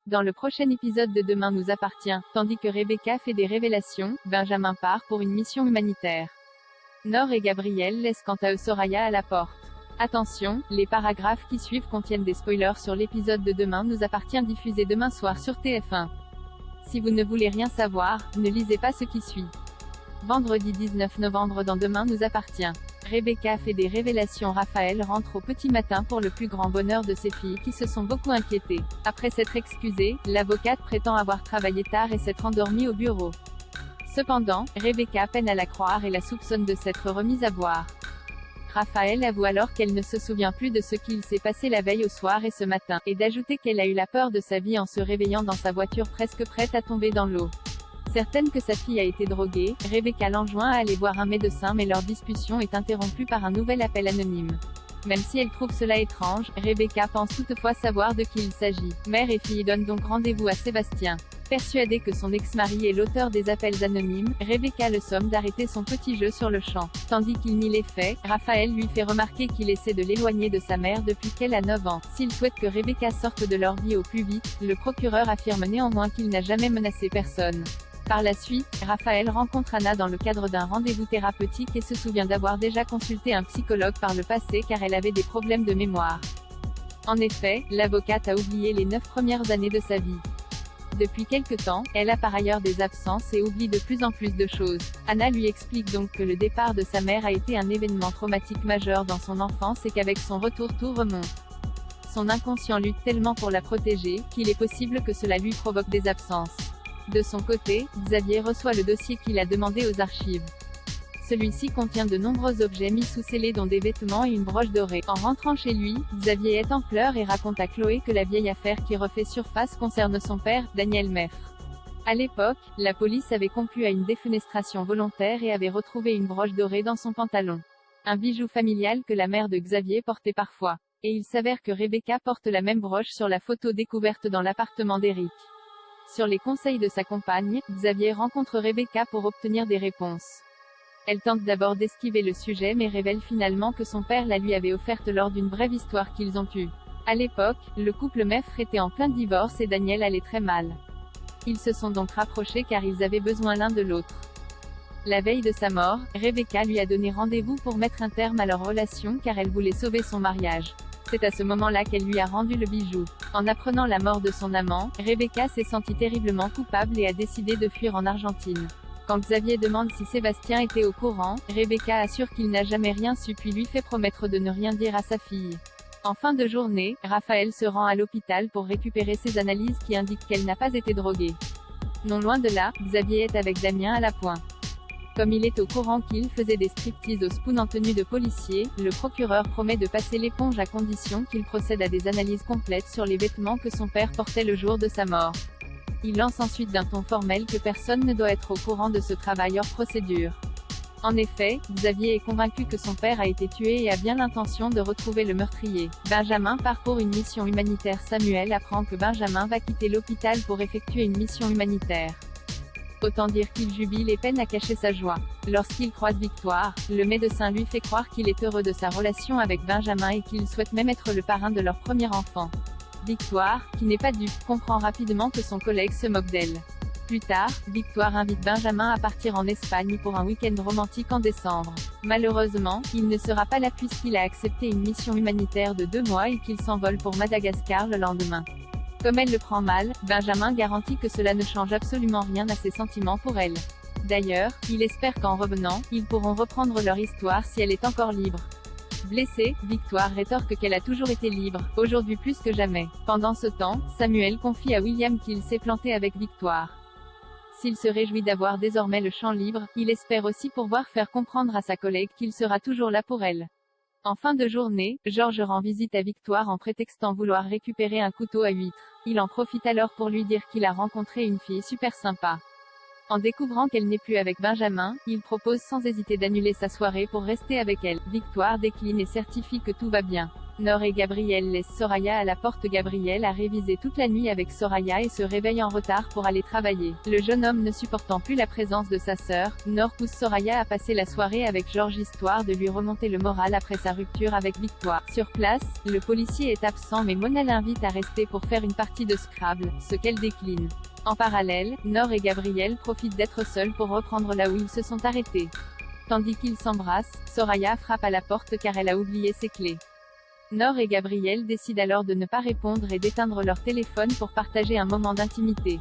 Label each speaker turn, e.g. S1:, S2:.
S1: Dans le prochain épisode de Demain nous appartient, tandis que Rebecca fait des révélations, Benjamin part pour une mission humanitaire. Nor et Gabriel laissent quant à eux Soraya à la porte. Attention, les paragraphes qui suivent contiennent des spoilers sur l'épisode de Demain nous appartient diffusé demain soir sur TF1. Si vous ne voulez rien savoir, ne lisez pas ce qui suit. Vendredi 19 novembre dans Demain nous appartient. Rebecca fait des révélations. Raphaël rentre au petit matin pour le plus grand bonheur de ses filles qui se sont beaucoup inquiétées. Après s'être excusée, l'avocate prétend avoir travaillé tard et s'être endormie au bureau. Cependant, Rebecca peine à la croire et la soupçonne de s'être remise à boire. Raphaël avoue alors qu'elle ne se souvient plus de ce qu'il s'est passé la veille au soir et ce matin, et d'ajouter qu'elle a eu la peur de sa vie en se réveillant dans sa voiture presque prête à tomber dans l'eau. Certaine que sa fille a été droguée, Rebecca l'enjoint à aller voir un médecin mais leur discussion est interrompue par un nouvel appel anonyme. Même si elle trouve cela étrange, Rebecca pense toutefois savoir de qui il s'agit. Mère et fille donnent donc rendez-vous à Sébastien. Persuadée que son ex-mari est l'auteur des appels anonymes, Rebecca le somme d'arrêter son petit jeu sur le champ. Tandis qu'il nie les faits, Raphaël lui fait remarquer qu'il essaie de l'éloigner de sa mère depuis qu'elle a 9 ans. S'il souhaite que Rebecca sorte de leur vie au plus vite, le procureur affirme néanmoins qu'il n'a jamais menacé personne. Par la suite, Raphaël rencontre Anna dans le cadre d'un rendez-vous thérapeutique et se souvient d'avoir déjà consulté un psychologue par le passé car elle avait des problèmes de mémoire. En effet, l'avocate a oublié les 9 premières années de sa vie. Depuis quelque temps, elle a par ailleurs des absences et oublie de plus en plus de choses. Anna lui explique donc que le départ de sa mère a été un événement traumatique majeur dans son enfance et qu'avec son retour tout remonte. Son inconscient lutte tellement pour la protéger, qu'il est possible que cela lui provoque des absences. De son côté, Xavier reçoit le dossier qu'il a demandé aux archives. Celui-ci contient de nombreux objets mis sous scellés dont des vêtements et une broche dorée. En rentrant chez lui, Xavier est en pleurs et raconte à Chloé que la vieille affaire qui refait surface concerne son père, Daniel Meffre. À l'époque, la police avait conclu à une défenestration volontaire et avait retrouvé une broche dorée dans son pantalon. Un bijou familial que la mère de Xavier portait parfois. Et il s'avère que Rebecca porte la même broche sur la photo découverte dans l'appartement d'Eric. Sur les conseils de sa compagne, Xavier rencontre Rebecca pour obtenir des réponses. Elle tente d'abord d'esquiver le sujet mais révèle finalement que son père la lui avait offerte lors d'une brève histoire qu'ils ont eue. À l'époque, le couple Meffre était en plein divorce et Daniel allait très mal. Ils se sont donc rapprochés car ils avaient besoin l'un de l'autre. La veille de sa mort, Rebecca lui a donné rendez-vous pour mettre un terme à leur relation car elle voulait sauver son mariage. C'est à ce moment-là qu'elle lui a rendu le bijou. En apprenant la mort de son amant, Rebecca s'est sentie terriblement coupable et a décidé de fuir en Argentine. Quand Xavier demande si Sébastien était au courant, Rebecca assure qu'il n'a jamais rien su puis lui fait promettre de ne rien dire à sa fille. En fin de journée, Raphaël se rend à l'hôpital pour récupérer ses analyses qui indiquent qu'elle n'a pas été droguée. Non loin de là, Xavier est avec Damien à la pointe. Comme il est au courant qu'il faisait des striptease au Spoon en tenue de policier, le procureur promet de passer l'éponge à condition qu'il procède à des analyses complètes sur les vêtements que son père portait le jour de sa mort. Il lance ensuite d'un ton formel que personne ne doit être au courant de ce travail hors procédure. En effet, Xavier est convaincu que son père a été tué et a bien l'intention de retrouver le meurtrier. Benjamin part pour une mission humanitaire. Samuel apprend que Benjamin va quitter l'hôpital pour effectuer une mission humanitaire. Autant dire qu'il jubile et peine à cacher sa joie. Lorsqu'il croise Victoire, le médecin lui fait croire qu'il est heureux de sa relation avec Benjamin et qu'il souhaite même être le parrain de leur premier enfant. Victoire, qui n'est pas dupe, comprend rapidement que son collègue se moque d'elle. Plus tard, Victoire invite Benjamin à partir en Espagne pour un week-end romantique en décembre. Malheureusement, il ne sera pas là puisqu'il a accepté une mission humanitaire de 2 mois et qu'il s'envole pour Madagascar le lendemain. Comme elle le prend mal, Benjamin garantit que cela ne change absolument rien à ses sentiments pour elle. D'ailleurs, il espère qu'en revenant, ils pourront reprendre leur histoire si elle est encore libre. Blessée, Victoire rétorque qu'elle a toujours été libre, aujourd'hui plus que jamais. Pendant ce temps, Samuel confie à William qu'il s'est planté avec Victoire. S'il se réjouit d'avoir désormais le champ libre, il espère aussi pouvoir faire comprendre à sa collègue qu'il sera toujours là pour elle. En fin de journée, Georges rend visite à Victoire en prétextant vouloir récupérer un couteau à huître. Il en profite alors pour lui dire qu'il a rencontré une fille super sympa. En découvrant qu'elle n'est plus avec Benjamin, il propose sans hésiter d'annuler sa soirée pour rester avec elle. Victoire décline et certifie que tout va bien. Nor et Gabriel laissent Soraya à la porte. Gabriel a révisé toute la nuit avec Soraya et se réveille en retard pour aller travailler. Le jeune homme ne supportant plus la présence de sa sœur, Nor pousse Soraya à passer la soirée avec Georges histoire de lui remonter le moral après sa rupture avec Victoire. Sur place, le policier est absent mais Mona l'invite à rester pour faire une partie de Scrabble, ce qu'elle décline. En parallèle, Nor et Gabriel profitent d'être seuls pour reprendre là où ils se sont arrêtés. Tandis qu'ils s'embrassent, Soraya frappe à la porte car elle a oublié ses clés. Nor et Gabriel décident alors de ne pas répondre et d'éteindre leur téléphone pour partager un moment d'intimité.